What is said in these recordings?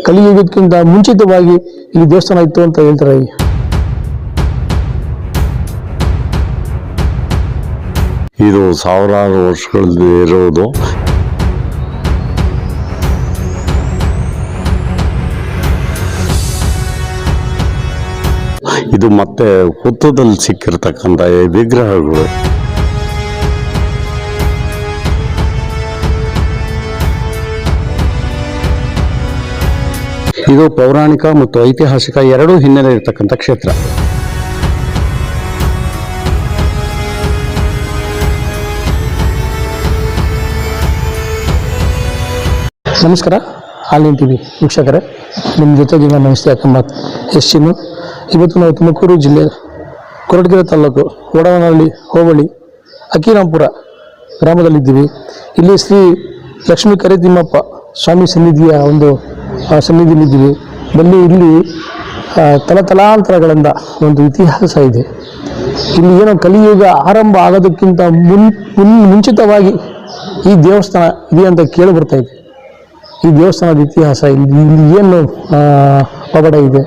ಕಲಿಯುಗಕ್ಕಿಂತ ಮುಂಚಿತವಾಗಿ ಇಲ್ಲಿ ದೇವಸ್ಥಾನ ಇತ್ತು ಅಂತ ಹೇಳ್ತಾರೆ. ಇದು ಸಾವಿರಾರು ವರ್ಷಗಳಲ್ಲಿ ಇರೋದು. ಇದು ಮತ್ತೆ ಹುತ್ತದಲ್ಲಿ ಸಿಕ್ಕಿರ್ತಕ್ಕಂಥ ವಿಗ್ರಹಗಳು. ಇದು ಪೌರಾಣಿಕ ಮತ್ತು ಐತಿಹಾಸಿಕ ಎರಡೂ ಹಿನ್ನೆಲೆ ಇರತಕ್ಕಂಥ ಕ್ಷೇತ್ರ. ನಮಸ್ಕಾರ, ಆಲಿನ್ ಟಿವಿ ವೀಕ್ಷಕರೇ, ನಿಮ್ಮ ಜೊತೆಗೆ ನಾನು ನಮಸ್ತೆ ಅಕ್ಕಮ್ಮತ್ ಎಸ್ಚಿನು. ಇವತ್ತು ನಾವು ತುಮಕೂರು ಜಿಲ್ಲೆ ಕೊರಟಗೆರೆ ತಾಲೂಕು ವಡವನಹಳ್ಳಿ ಹೋಬಳಿ ಅಕ್ಕಿರಾಂಪುರ ಗ್ರಾಮದಲ್ಲಿದ್ದೀವಿ. ಇಲ್ಲಿ ಶ್ರೀ ಲಕ್ಷ್ಮೀ ಕರಿತಿಮ್ಮಪ್ಪ ಸ್ವಾಮಿ ಸನ್ನಿಧಿಯ ಒಂದು ಸನ್ನಿಧಿಯಲ್ಲಿದ್ದೀವಿ. ಇಲ್ಲಿ ತಲತಲಾಂತರಗಳಿಂದ ಒಂದು ಇತಿಹಾಸ ಇದೆ. ಇಲ್ಲಿ ಏನೋ ಕಲಿಯುಗ ಆರಂಭ ಆಗೋದಕ್ಕಿಂತ ಮುಂಚಿತವಾಗಿ ಈ ದೇವಸ್ಥಾನ ಇದೆ ಅಂತ ಕೇಳಿ ಬರ್ತಾ ಇದೆ. ಈ ದೇವಸ್ಥಾನದ ಇತಿಹಾಸ, ಇಲ್ಲಿ ಏನು ಪವಾಡ ಇದೆ,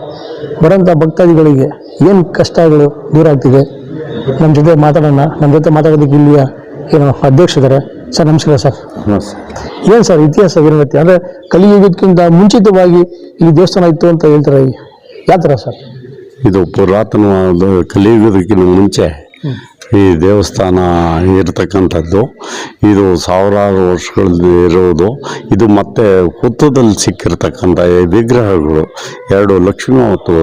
ಬರೋಂಥ ಭಕ್ತಾದಿಗಳಿಗೆ ಏನು ಕಷ್ಟಗಳು ದೂರ ಆಗ್ತಿದೆ, ನಮ್ಮ ಜೊತೆ ಮಾತಾಡೋಣ. ನಮ್ಮ ಜೊತೆ ಮಾತಾಡೋದಕ್ಕೆ ಇಲ್ಲಿಯ ಏನೋ ಅಧ್ಯಕ್ಷರಿದ್ದಾರೆ. ಸರ್ ನಮಸ್ಕಾರ. ಸರ್ ಏನು ಸರ್ ಇತಿಹಾಸ ಏನಿರುತ್ತೆ ಅಂದರೆ ಕಲಿಯುಗಕ್ಕಿಂತ ಮುಂಚಿತವಾಗಿ ಇಲ್ಲಿ ದೇವಸ್ಥಾನ ಇತ್ತು ಅಂತ ಹೇಳ್ತಾರೆ, ಯಾವ ಥರ ಸರ್? ಇದು ಪುರಾತನವಾದ ಕಲಿಯುಗದಕ್ಕಿಂತ ಮುಂಚೆ ಈ ದೇವಸ್ಥಾನ ಇರತಕ್ಕಂಥದ್ದು. ಇದು ಸಾವಿರಾರು ವರ್ಷಗಳಲ್ಲಿ ಇರೋದು. ಇದು ಮತ್ತೆ ಹುತ್ತದಲ್ಲಿ ಸಿಕ್ಕಿರ್ತಕ್ಕಂಥ ವಿಗ್ರಹಗಳು ಎರಡು ಲಕ್ಷ್ಮಿ ಮತ್ತು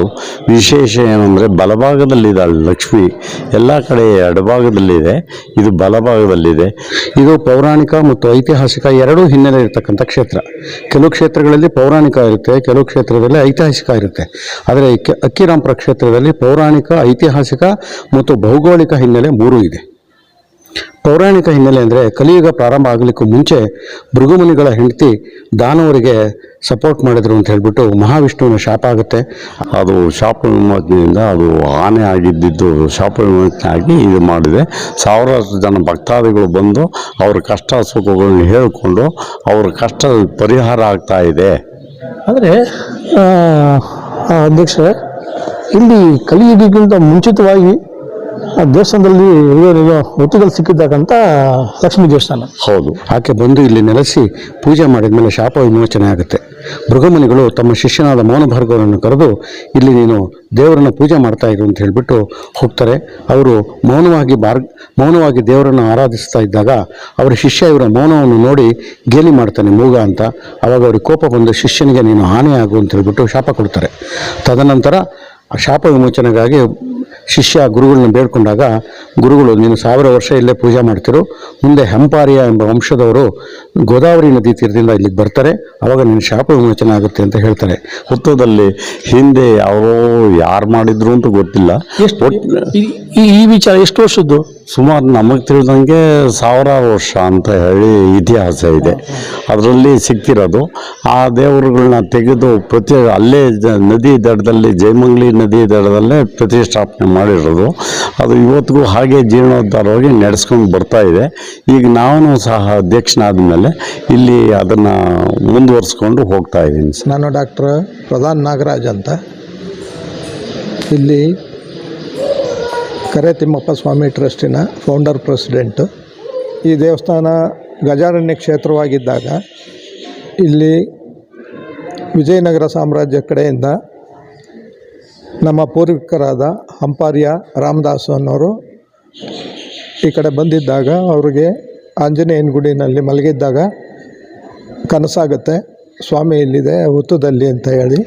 ವಿಶೇಷ ಏನಂದರೆ ಬಲಭಾಗದಲ್ಲಿದ್ದಾಳೆ ಲಕ್ಷ್ಮಿ. ಎಲ್ಲ ಕಡೆ ಎಡಭಾಗದಲ್ಲಿದೆ, ಇದು ಬಲಭಾಗದಲ್ಲಿದೆ. ಇದು ಪೌರಾಣಿಕ ಮತ್ತು ಐತಿಹಾಸಿಕ ಎರಡೂ ಹಿನ್ನೆಲೆ ಇರತಕ್ಕಂಥ ಕ್ಷೇತ್ರ. ಕೆಲವು ಕ್ಷೇತ್ರಗಳಲ್ಲಿ ಪೌರಾಣಿಕ ಇರುತ್ತೆ, ಕೆಲವು ಕ್ಷೇತ್ರದಲ್ಲಿ ಐತಿಹಾಸಿಕ ಇರುತ್ತೆ. ಆದರೆ ಅಕ್ಕಿರಾಂಪುರ ಕ್ಷೇತ್ರದಲ್ಲಿ ಪೌರಾಣಿಕ, ಐತಿಹಾಸಿಕ ಮತ್ತು ಭೌಗೋಳಿಕ ಹಿನ್ನೆಲೆ ಮೂರೂ ಇದೆ. ಪೌರಾಣಿಕ ಹಿನ್ನೆಲೆ ಅಂದರೆ ಕಲಿಯುಗ ಪ್ರಾರಂಭ ಆಗಲಿಕ್ಕೂ ಮುಂಚೆ ಭೃಗುಮುನಿಗಳ ಹೆಂಡತಿ ದಾನವರಿಗೆ ಸಪೋರ್ಟ್ ಮಾಡಿದ್ರು ಅಂತ ಹೇಳ್ಬಿಟ್ಟು ಮಹಾವಿಷ್ಣುವಿನ ಶಾಪ ಆಗುತ್ತೆ. ಅದು ಶಾಪ ವಿಮೋಚನೆಯಿಂದ ಅದು ಆನೆ ಆಗಿದ್ದು ಶಾಪ ವಿಮೋಚನೆ ಆಗಿ ಇದು ಮಾಡಿದೆ. ಸಾವಿರಾರು ಜನ ಭಕ್ತಾದಿಗಳು ಬಂದು ಅವ್ರ ಕಷ್ಟ ಸುಖಗಳನ್ನ ಹೇಳಿಕೊಂಡು ಅವ್ರ ಕಷ್ಟ ಪರಿಹಾರ ಆಗ್ತಾ ಇದೆ. ಅಂದರೆ ಅಧ್ಯಕ್ಷರೇ, ಇಲ್ಲಿ ಕಲಿಯುಗಕ್ಕಿಂತ ಮುಂಚಿತವಾಗಿ ದೇವಸ್ಥಾನದಲ್ಲಿ ಹೊತ್ತುಗಳು ಸಿಕ್ಕಿದ್ದಕ್ಕಂಥ ಲಕ್ಷ್ಮೀ ದೇವಸ್ಥಾನ. ಹೌದು, ಆಕೆ ಬಂದು ಇಲ್ಲಿ ನೆಲೆಸಿ ಪೂಜೆ ಮಾಡಿದ ಮೇಲೆ ಶಾಪ ವಿಮೋಚನೆ ಆಗುತ್ತೆ. ಭೃಗುಮುನಿಗಳು ತಮ್ಮ ಶಿಷ್ಯನಾದ ಮೌನಭಾರ್ಗವರನ್ನು ಕರೆದು ಇಲ್ಲಿ ನೀನು ದೇವರನ್ನ ಪೂಜೆ ಮಾಡ್ತಾ ಇರು ಅಂತ ಹೇಳಿಬಿಟ್ಟು ಹೋಗ್ತಾರೆ. ಅವರು ಮೌನವಾಗಿ ದೇವರನ್ನು ಆರಾಧಿಸ್ತಾ ಇದ್ದಾಗ ಅವರ ಶಿಷ್ಯ ಇವರ ಮೌನವನ್ನು ನೋಡಿ ಗೇಲಿ ಮಾಡ್ತಾನೆ, ಮೂಗ ಅಂತ. ಅವಾಗ ಅವ್ರಿಗೆ ಕೋಪ ಬಂದು ಶಿಷ್ಯನಿಗೆ ನೀನು ಆನೆ ಆಗು ಅಂತ ಹೇಳ್ಬಿಟ್ಟು ಶಾಪ ಕೊಡ್ತಾರೆ. ತದನಂತರ ಆ ಶಾಪ ವಿಮೋಚನೆಗಾಗಿ ಶಿಷ್ಯ ಗುರುಗಳನ್ನ ಬೇಡ್ಕೊಂಡಾಗ ಗುರುಗಳು ನೀನು 1000 ವರ್ಷ ಇಲ್ಲೇ ಪೂಜೆ ಮಾಡ್ತಿರು, ಮುಂದೆ ಹೆಂಪಾರಿಯ ಎಂಬ ವಂಶದವರು ಗೋದಾವರಿ ನದಿ ತೀರದಿಂದ ಇಲ್ಲಿಗೆ ಬರ್ತಾರೆ, ಆವಾಗ ನಿನ್ನ ಶಾಪ ವಿಮೋಚನೆ ಆಗುತ್ತೆ ಅಂತ ಹೇಳ್ತಾರೆ. ಹುತ್ತದಲ್ಲಿ ಹಿಂದೆ ಯಾರು ಮಾಡಿದ್ರು ಅಂತ ಗೊತ್ತಿಲ್ಲ. ಈ ವಿಚಾರ ಎಷ್ಟು ವರ್ಷದ್ದು? ಸುಮಾರು ನಮಗೆ ತಿಳಿದಂಗೆ 1000 ವರ್ಷ ಅಂತ ಹೇಳಿ ಇತಿಹಾಸ ಇದೆ. ಅದರಲ್ಲಿ ಸಿಕ್ಕಿರೋದು ಆ ದೇವರುಗಳನ್ನ ತೆಗೆದು ಅಲ್ಲೇ ನದಿ ದಡದಲ್ಲಿ, ಜಯಮಂಗ್ಲಿ ನದಿ ದಡದಲ್ಲೇ ಪ್ರತಿಷ್ಠಾಪನೆ ಮಾಡಿರೋದು. ಅದು ಇವತ್ತಿಗೂ ಹಾಗೆ ಜೀರ್ಣೋದ್ಧಾರವಾಗಿ ನಡೆಸ್ಕೊಂಡು ಬರ್ತಾ ಇದೆ. ಈಗ ನಾನು ಸಹ ಅಧ್ಯಕ್ಷನಾದ ಮೇಲೆ ಇಲ್ಲಿ ಅದನ್ನು ಮುಂದುವರಿಸ್ಕೊಂಡು ಹೋಗ್ತಾ ಇದ್ದೀನಿ. ನಾನು ಡಾಕ್ಟರ್ ಪ್ರಧಾನ್ ನಾಗರಾಜ್ ಅಂತ, ಇಲ್ಲಿ ಕರಿತಿಮ್ಮಪ್ಪ ಸ್ವಾಮಿ ಟ್ರಸ್ಟಿನ ಫೌಂಡರ್ ಪ್ರೆಸಿಡೆಂಟು. ಈ ದೇವಸ್ಥಾನ ಗಜಾರಣ್ಯ ಕ್ಷೇತ್ರವಾಗಿದ್ದಾಗ ಇಲ್ಲಿ ವಿಜಯನಗರ ಸಾಮ್ರಾಜ್ಯ ಕಡೆಯಿಂದ ನಮ್ಮ ಪೂರ್ವಿಕರಾದ ಹಂಪಾರ್ಯ ರಾಮದಾಸ್ ಅನ್ನೋರು ಈ ಕಡೆ ಬಂದಿದ್ದಾಗ ಅವ್ರಿಗೆ ಆಂಜನೇಯನ ಗುಡಿನಲ್ಲಿ ಮಲಗಿದ್ದಾಗ ಕನಸಾಗುತ್ತೆ, ಸ್ವಾಮಿ ಇಲ್ಲಿದೆ ಹುತ್ತದಲ್ಲಿ ಅಂತ ಹೇಳಿ.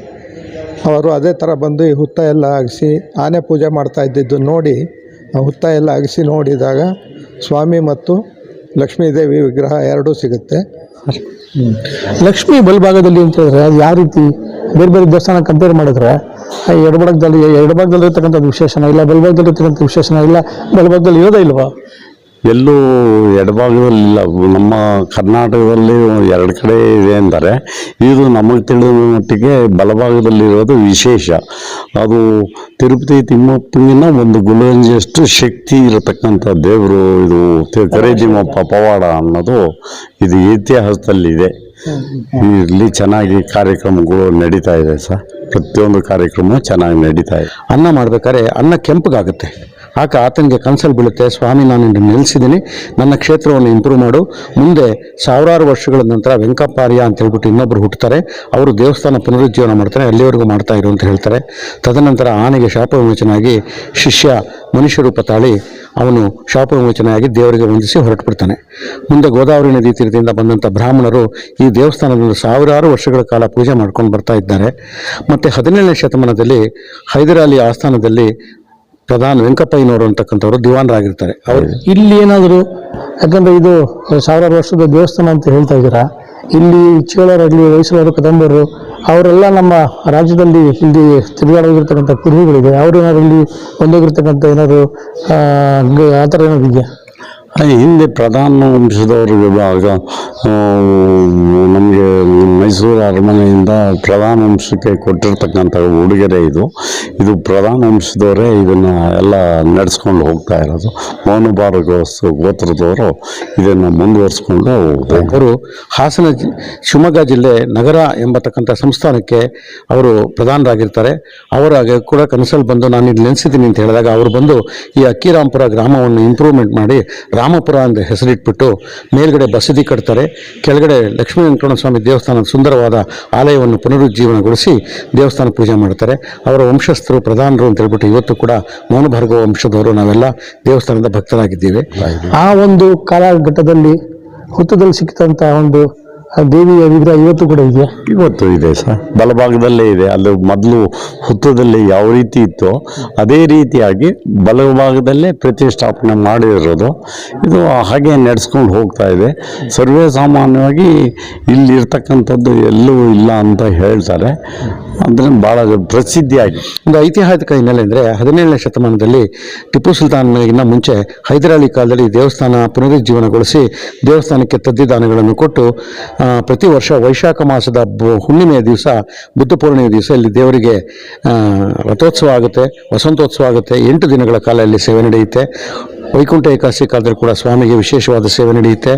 ಅವರು ಅದೇ ಥರ ಬಂದು ಈ ಹುತ್ತ ಎಲ್ಲ ಅಗಿಸಿ ಆನೆ ಪೂಜೆ ಮಾಡ್ತಾ ಇದ್ದಿದ್ದು ನೋಡಿ ಆ ಹುತ್ತ ಎಲ್ಲ ಅಗಿಸಿ ನೋಡಿದಾಗ ಸ್ವಾಮಿ ಮತ್ತು ಲಕ್ಷ್ಮೀದೇವಿ ವಿಗ್ರಹ ಎರಡೂ ಸಿಗುತ್ತೆ. ಲಕ್ಷ್ಮೀ ಬಲಭಾಗದಲ್ಲಿ ಅಂತ ಹೇಳಿದ್ರೆ ಅದು ಯಾವ ರೀತಿ ಬೇರೆ ಬೇರೆ ದೇವಸ್ಥಾನ ಕಂಪೇರ್ ಮಾಡಿದ್ರೆ ಎಡಭಾಗದಲ್ಲಿ ಇರ್ತಕ್ಕಂಥದ್ದು ವಿಶೇಷಣ ಇಲ್ಲ, ಬಲಭಾಗದಲ್ಲಿ ಇರ್ತಕ್ಕಂಥ ವಿಶೇಷಣ ಇಲ್ಲ, ಬಲಭಾಗದಲ್ಲಿ ಇರೋದೇ ಇಲ್ವಾ? ಎಲ್ಲೂ ಎಡಭಾಗದಲ್ಲಿಲ್ಲ. ನಮ್ಮ ಕರ್ನಾಟಕದಲ್ಲಿ 2 ಕಡೆ ಇದೆ ಅಂತಾರೆ. ಇದು ನಮಗೆ ತಿಳಿದ ಮಟ್ಟಿಗೆ ಬಲಭಾಗದಲ್ಲಿರೋದು ವಿಶೇಷ. ಅದು ತಿರುಪತಿ ತಿಮ್ಮಪ್ಪನಿಗಿನ 1 ಗುಲಗಂಜಿಯಷ್ಟು ಶಕ್ತಿ ಇರತಕ್ಕಂಥ ದೇವರು ಇದು ಕರೆ ತಿಮ್ಮಪ್ಪ ಪವಾಡ ಅನ್ನೋದು ಇದು ಇತಿಹಾಸದಲ್ಲಿದೆ. ಇಲ್ಲಿ ಚೆನ್ನಾಗಿ ಕಾರ್ಯಕ್ರಮಗಳು ನಡೀತಾ ಇದೆ ಸರ್. ಪ್ರತಿಯೊಂದು ಕಾರ್ಯಕ್ರಮ ಚೆನ್ನಾಗಿ ನಡೀತಾ ಇದೆ. ಅನ್ನ ಮಾಡ್ಬೇಕಾದ್ರೆ ಅನ್ನ ಕೆಂಪಗಾಗುತ್ತೆ. ಆಗ ಆತನಿಗೆ ಕನಸಲ್ಲಿ ಬೀಳುತ್ತೆ, ಸ್ವಾಮಿ ನಾನು ಇಲ್ಲಿ ನೆಲೆಸಿದ್ದೀನಿ, ನನ್ನ ಕ್ಷೇತ್ರವನ್ನು ಇಂಪ್ರೂವ್ ಮಾಡು. ಮುಂದೆ ಸಾವಿರಾರು ವರ್ಷಗಳ ನಂತರ ವೆಂಕಪ್ಪಾರ್ಯ ಅಂತ ಹೇಳ್ಬಿಟ್ಟು ಇನ್ನೊಬ್ಬರು ಹುಟ್ಟುತ್ತಾರೆ. ಅವರು ದೇವಸ್ಥಾನ ಪುನರುಜ್ಜೀವನ ಮಾಡ್ತಾರೆ, ಅಲ್ಲಿವರೆಗೂ ಮಾಡ್ತಾ ಇರು ಅಂತ ಹೇಳ್ತಾರೆ. ತದನಂತರ ಆನೆಗೆ ಶಾಪ ವಿಮೋಚನೆಯಾಗಿ ಶಿಷ್ಯ ಮನುಷ್ಯ ರೂಪ ತಾಳಿ ಅವನು ಶಾಪ ವಿಮೋಚನೆಯಾಗಿ ದೇವರಿಗೆ ವಂದಿಸಿ ಹೊರಟುಬಿಡ್ತಾನೆ. ಮುಂದೆ ಗೋದಾವರಿ ನದಿ ತೀರದಿಂದ ಬಂದಂಥ ಬ್ರಾಹ್ಮಣರು ಈ ದೇವಸ್ಥಾನದಲ್ಲಿ ಸಾವಿರಾರು ವರ್ಷಗಳ ಕಾಲ ಪೂಜೆ ಮಾಡ್ಕೊಂಡು ಬರ್ತಾ ಇದ್ದಾರೆ. ಮತ್ತು 17ನೇ ಶತಮಾನದಲ್ಲಿ ಹೈದರಾಲಿ ಆಸ್ಥಾನದಲ್ಲಿ ಪ್ರಧಾನ ವೆಂಕಪ್ಪಯ್ಯನವರು ಅಂತಕ್ಕಂಥವ್ರು ದಿವಾನರಾಗಿರ್ತಾರೆ. ಅವರು ಇಲ್ಲಿ ಏನಾದರೂ, ಯಾಕಂದ್ರೆ ಇದು ಸಾವಿರಾರು ವರ್ಷದ ದೇವಸ್ಥಾನ ಅಂತ ಹೇಳ್ತಾ ಇದ್ದೀರಾ, ಇಲ್ಲಿ ಚೇಳರಾಗಲಿ, ಹೊಯ್ಸಳರು, ಕದಂಬರು ಅವರೆಲ್ಲ ನಮ್ಮ ರಾಜ್ಯದಲ್ಲಿ ಇಲ್ಲಿ ತಿರುಗಾಡೋಗಿರ್ತಕ್ಕಂಥ ಕುರುಹುಗಳಿದೆ. ಅವರು ಏನಾದ್ರು ಇಲ್ಲಿ ಒಂದೋಗಿರ್ತಕ್ಕಂಥ ಏನಾದ್ರು ಆ ಥರ ಏನಾದ್ರು ಇದೆಯಾ? ಹಿಂದೆ ಪ್ರಧಾನ ವಂಶದವ್ರಿಗೆ ಆಗ ನಮಗೆ ಮೈಸೂರು ಅರಮನೆಯಿಂದ ಪ್ರಧಾನ ವಂಶಕ್ಕೆ ಕೊಟ್ಟಿರ್ತಕ್ಕಂಥ ಉಡುಗೊರೆ ಇದು ಪ್ರಧಾನ ವಂಶದವರೇ ಇದನ್ನು ಎಲ್ಲ ನಡೆಸ್ಕೊಂಡು ಹೋಗ್ತಾ ಇರೋದು. ಮೌನಭಾರ ಗೋತ್ರದವರು ಇದನ್ನು ಮುಂದುವರಿಸ್ಕೊಂಡು ಅವರು ಹಾಸನ ಶಿವಮೊಗ್ಗ ಜಿಲ್ಲೆ ನಗರ ಎಂಬತಕ್ಕಂಥ ಸಂಸ್ಥಾನಕ್ಕೆ ಅವರು ಪ್ರಧಾನರಾಗಿರ್ತಾರೆ. ಅವರಾಗೆ ಕೂಡ ಕನಸಲ್ಲಿ ಬಂದು ನಾನು ಇಲ್ಲಿ ನೆನೆಸಿದ್ದೀನಿ ಅಂತ ಹೇಳಿದಾಗ ಅವರು ಬಂದು ಈ ಅಕ್ಕಿರಾಂಪುರ ಗ್ರಾಮವನ್ನು ಇಂಪ್ರೂವ್ಮೆಂಟ್ ಮಾಡಿ ರಾಮಪುರ ಅಂತ ಹೆಸರಿಟ್ಬಿಟ್ಟು ಮೇಲ್ಗಡೆ ಬಸದಿ ಕಟ್ತಾರೆ. ಕೆಳಗಡೆ ಲಕ್ಷ್ಮೀ ವೆಂಕಟರಮಣ ಸ್ವಾಮಿ ದೇವಸ್ಥಾನದ ಸುಂದರವಾದ ಆಲಯವನ್ನು ಪುನರುಜ್ಜೀವನಗೊಳಿಸಿ ದೇವಸ್ಥಾನ ಪೂಜೆ ಮಾಡ್ತಾರೆ. ಅವರ ವಂಶಸ್ಥರು ಪ್ರಧಾನರು ಅಂತ ಹೇಳ್ಬಿಟ್ಟು ಇವತ್ತು ಕೂಡ ಮೌನಭಾರ್ಗವ ವಂಶದವರು ನಾವೆಲ್ಲ ದೇವಸ್ಥಾನದ ಭಕ್ತರಾಗಿದ್ದೀವಿ. ಆ ಒಂದು ಕಾಲಘಟ್ಟದಲ್ಲಿ ಹುತ್ತದಲ್ಲಿ ಸಿಕ್ಕಿದಂಥ ಒಂದು ದೇವಿಯ ವಿಗ್ರಹ ಇವತ್ತು ಕೂಡ ಇದೆಯಾ? ಇವತ್ತು ಇದೆ ಸರ್, ಬಲಭಾಗದಲ್ಲೇ ಇದೆ. ಅಲ್ಲಿ ಮೊದಲು ಹುತ್ತದಲ್ಲಿ ಯಾವ ರೀತಿ ಇತ್ತೋ ಅದೇ ರೀತಿಯಾಗಿ ಬಲಭಾಗದಲ್ಲೇ ಪ್ರತಿಷ್ಠಾಪನೆ ಮಾಡಿರೋದು. ಇದು ಹಾಗೆ ನಡೆಸ್ಕೊಂಡು ಹೋಗ್ತಾ ಇದೆ. ಸರ್ವೇ ಸಾಮಾನ್ಯವಾಗಿ ಇಲ್ಲಿರ್ತಕ್ಕಂಥದ್ದು ಎಲ್ಲೂ ಇಲ್ಲ ಅಂತ ಹೇಳ್ತಾರೆ. ಅಂದರೆ ಭಾಳ ಪ್ರಸಿದ್ಧಿಯಾಗಿ ಒಂದು ಐತಿಹಾಸಿಕ ಹಿನ್ನೆಲೆ ಅಂದರೆ 17ನೇ ಶತಮಾನದಲ್ಲಿ ಟಿಪ್ಪು ಸುಲ್ತಾನಗಿನ್ನ ಮುಂಚೆ ಹೈದರಾಲಿ ಕಾಲದಲ್ಲಿ ದೇವಸ್ಥಾನ ಪುನರುಜ್ಜೀವನಗೊಳಿಸಿ ದೇವಸ್ಥಾನಕ್ಕೆ ತದ್ದಿದಾನಗಳನ್ನು ಕೊಟ್ಟು ಪ್ರತಿ ವರ್ಷ ವೈಶಾಖ ಮಾಸದ ಹುಣ್ಣಿಮೆಯ ದಿವಸ, ಬುದ್ಧ ಪೂರ್ಣಿಮೆಯ ದಿವಸ ಇಲ್ಲಿ ದೇವರಿಗೆ ರಥೋತ್ಸವ ಆಗುತ್ತೆ, ವಸಂತೋತ್ಸವ ಆಗುತ್ತೆ. 8 ದಿನಗಳ ಕಾಲ ಇಲ್ಲಿ ಸೇವೆ ನಡೆಯುತ್ತೆ. ವೈಕುಂಠ ಏಕಾದಶಿ ಕಾಲದಲ್ಲಿ ಕೂಡ ಸ್ವಾಮಿಗೆ ವಿಶೇಷವಾದ ಸೇವೆ ನಡೆಯುತ್ತೆ.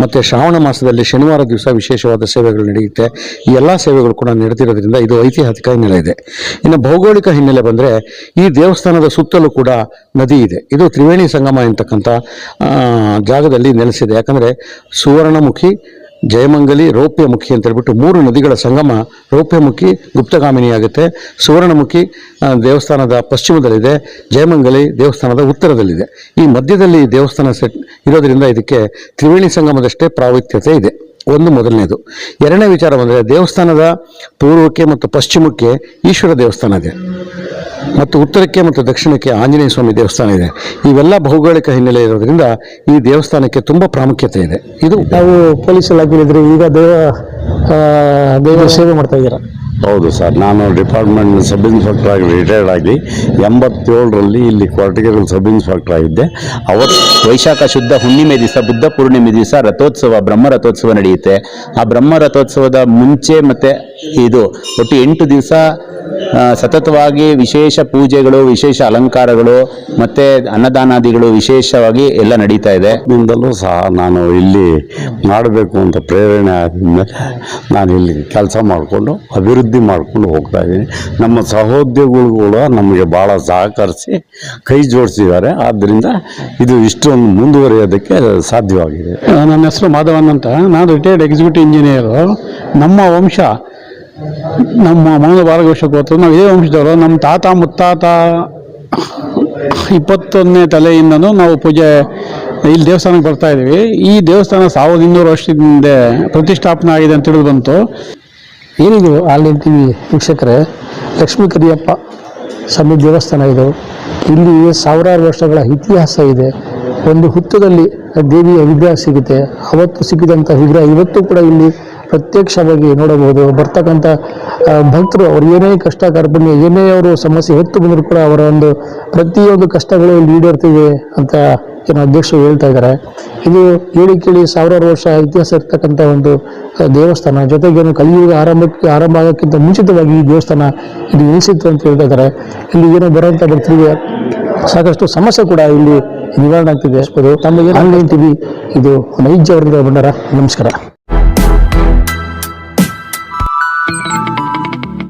ಮತ್ತು ಶ್ರಾವಣ ಮಾಸದಲ್ಲಿ ಶನಿವಾರ ದಿವಸ ವಿಶೇಷವಾದ ಸೇವೆಗಳು ನಡೆಯುತ್ತೆ. ಈ ಎಲ್ಲ ಸೇವೆಗಳು ಕೂಡ ನಡೆದಿರೋದ್ರಿಂದ ಇದು ಐತಿಹಾಸಿಕ ಹಿನ್ನೆಲೆ ಇದೆ. ಇನ್ನು ಭೌಗೋಳಿಕ ಹಿನ್ನೆಲೆ ಬಂದರೆ ಈ ದೇವಸ್ಥಾನದ ಸುತ್ತಲೂ ಕೂಡ ನದಿ ಇದೆ. ಇದು ತ್ರಿವೇಣಿ ಸಂಗಮ ಎಂತಕ್ಕಂಥ ಜಾಗದಲ್ಲಿ ನೆಲೆಸಿದೆ. ಯಾಕಂದರೆ ಸುವರ್ಣಮುಖಿ, ಜಯಮಂಗಲಿ, ರೌಪ್ಯಮುಖಿ ಅಂತ ಹೇಳ್ಬಿಟ್ಟು 3 ನದಿಗಳ ಸಂಗಮ. ರೌಪ್ಯಮುಖಿ ಗುಪ್ತಗಾಮಿನಿ ಆಗುತ್ತೆ, ಸುವರ್ಣಮುಖಿ ದೇವಸ್ಥಾನದ ಪಶ್ಚಿಮದಲ್ಲಿದೆ, ಜಯಮಂಗಲಿ ದೇವಸ್ಥಾನದ ಉತ್ತರದಲ್ಲಿದೆ. ಈ ಮಧ್ಯದಲ್ಲಿ ದೇವಸ್ಥಾನ ಇರೋದ್ರಿಂದ ಇದಕ್ಕೆ ತ್ರಿವೇಣಿ ಸಂಗಮದಷ್ಟೇ ಪ್ರಾಮುಖ್ಯತೆ ಇದೆ. ಒಂದು ಮೊದಲನೇದು. ಎರಡನೇ ವಿಚಾರ ಬಂದರೆ ದೇವಸ್ಥಾನದ ಪೂರ್ವಕ್ಕೆ ಮತ್ತು ಪಶ್ಚಿಮಕ್ಕೆ ಈಶ್ವರ ದೇವಸ್ಥಾನ ಇದೆ ಮತ್ತು ಉತ್ತರಕ್ಕೆ ಮತ್ತು ದಕ್ಷಿಣಕ್ಕೆ ಆಂಜನೇಯ ಸ್ವಾಮಿ ದೇವಸ್ಥಾನ ಇದೆ. ಇವೆಲ್ಲ ಭೌಗೋಳಿಕ ಹಿನ್ನೆಲೆ ಇರೋದ್ರಿಂದ ಈ ದೇವಸ್ಥಾನಕ್ಕೆ ತುಂಬ ಪ್ರಾಮುಖ್ಯತೆ ಇದೆ. ಇದು ನಾವು ಪೊಲೀಸ್ ಇಲಾಖೆಯಲ್ಲಿದ್ದರೆ ಈಗ ದೇವ ಸೇವೆ ಮಾಡ್ತಾ ಇದ್ದೀರಾ? ಹೌದು ಸರ್, ನಾನು ಡಿಪಾರ್ಟ್ಮೆಂಟ್ ಸಬ್ ಇನ್ಸ್ಪೆಕ್ಟರ್ ಆಗಿ ರಿಟೈರ್ಡ್ ಆಗಿ 87ರಲ್ಲಿ ಇಲ್ಲಿ ಕೊರಟಗೆರೆ ಸಬ್ ಇನ್ಸ್ಪೆಕ್ಟರ್ ಆಗಿದ್ದೆ. ಅವತ್ತು ವೈಶಾಖ ಶುದ್ಧ ಹುಣ್ಣಿಮೆ ದಿವಸ, ಬುದ್ಧ ಪೂರ್ಣಿಮೆ ದಿವಸ ರಥೋತ್ಸವ, ಬ್ರಹ್ಮ ರಥೋತ್ಸವ ನಡೆಯುತ್ತೆ. ಆ ಬ್ರಹ್ಮ ರಥೋತ್ಸವದ ಮುಂಚೆ ಮತ್ತೆ ಇದು ಒಟ್ಟು 8 ದಿವಸ ಸತತವಾಗಿ ವಿಶೇಷ ಪೂಜೆಗಳು, ವಿಶೇಷ ಅಲಂಕಾರಗಳು ಮತ್ತು ಅನ್ನದಾನಾದಿಗಳು ವಿಶೇಷವಾಗಿ ಎಲ್ಲ ನಡೀತಾ ಇದೆ. ನಿಂದಲೂ ಸಹ ನಾನು ಇಲ್ಲಿ ಮಾಡಬೇಕು ಅಂತ ಪ್ರೇರಣೆ ಆದಮೇಲೆ ನಾನು ಇಲ್ಲಿ ಕೆಲಸ ಮಾಡಿಕೊಂಡು ಅಭಿವೃದ್ಧಿ ಮಾಡಿಕೊಂಡು ಹೋಗ್ತಾ ಇದ್ದೀನಿ. ನಮ್ಮ ಸಹೋದ್ಯೋಗಿಗಳು ಕೂಡ ನಮಗೆ ಭಾಳ ಸಹಕರಿಸಿ ಕೈ ಜೋಡಿಸಿದ್ದಾರೆ. ಆದ್ದರಿಂದ ಇದು ಇಷ್ಟೊಂದು ಮುಂದುವರಿಯೋದಕ್ಕೆ ಸಾಧ್ಯವಾಗಿದೆ. ನನ್ನ ಹೆಸರು ಮಾಧವನ್ ಅಂತ. ನಾನು ರಿಟೈರ್ಡ್ ಎಕ್ಸಿಕ್ಯೂಟಿವ್ ಇಂಜಿನಿಯರು. ನಮ್ಮ ವಂಶ ನಮ್ಮ ಮೌನಭಾರ್ಗವ ವಂಶಕ್ಕೆ ಹೋಗ್ತದೆ. ನಾವು ಇದೇ ವಂಶದವರು. ನಮ್ಮ ತಾತ ಮುತ್ತಾತ 21ನೇ ತಲೆಯಿಂದನೂ ನಾವು ಪೂಜೆ ಇಲ್ಲಿ ದೇವಸ್ಥಾನಕ್ಕೆ ಬರ್ತಾ ಇದ್ದೀವಿ. ಈ ದೇವಸ್ಥಾನ 1200 ವರ್ಷದ ಹಿಂದೆ ಪ್ರತಿಷ್ಠಾಪನೆ ಆಗಿದೆ ಅಂತ ತಿಳಿದು ಬಂತು. ಏನಿದು ಆನ್ಲೈನ್ ಟಿವಿ ವೀಕ್ಷಕರೇ, ಲಕ್ಷ್ಮೀ ಕರಿಯಪ್ಪ ಸ್ವಾಮಿ ದೇವಸ್ಥಾನ ಇದು. ಇಲ್ಲಿ ಸಾವಿರಾರು ವರ್ಷಗಳ ಇತಿಹಾಸ ಇದೆ. ಒಂದು ಹುತ್ತದಲ್ಲಿ ದೇವಿಯ ವಿಗ್ರಹ ಸಿಗುತ್ತೆ. ಅವತ್ತು ಸಿಕ್ಕಿದಂಥ ವಿಗ್ರಹ ಇವತ್ತು ಕೂಡ ಇಲ್ಲಿ ಪ್ರತ್ಯಕ್ಷವಾಗಿ ನೋಡಬಹುದು. ಬರ್ತಕ್ಕಂಥ ಭಕ್ತರು ಅವ್ರು ಏನೇ ಕಷ್ಟ ಕಾರ್ಪಣ್ಯ, ಏನೇ ಅವರು ಸಮಸ್ಯೆ ಹೊತ್ತು ಬಂದರೂ ಕೂಡ ಅವರ ಒಂದು ಪ್ರತಿಯೊಂದು ಕಷ್ಟಗಳು ಇಲ್ಲಿ ಈಡೇರ್ತಿವೆ ಅಂತ ಏನೋ ಅಧ್ಯಕ್ಷರು ಹೇಳ್ತಾ ಇದ್ದಾರೆ. ಇದು ಹೇಳಿ ಕೇಳಿ ಸಾವಿರಾರು ವರ್ಷ ಇತಿಹಾಸ ಇರ್ತಕ್ಕಂಥ ಒಂದು ದೇವಸ್ಥಾನ. ಜೊತೆಗೇನು ಕಲಿಯುಗ ಆರಂಭ ಆಗೋಕ್ಕಿಂತ ಮುಂಚಿತವಾಗಿ ಈ ದೇವಸ್ಥಾನ ಇಲ್ಲಿ ನಿಲ್ಲಿಸಿತ್ತು ಅಂತ ಹೇಳ್ತಾ ಇದ್ದಾರೆ. ಇಲ್ಲಿ ಏನೋ ಬರುವಂಥ ಭಕ್ತರಿಗೆ ಸಾಕಷ್ಟು ಸಮಸ್ಯೆ ಕೂಡ ಇಲ್ಲಿ ನಿವಾರಣೆ ಆಗ್ತಿದೆ. ತಮಗೆ ಆನ್ಲೈನ್ ಟಿವಿ ಇದು ನೈಜ ಅವರಿಂದ ಬಂಡಾರ. ನಮಸ್ಕಾರ.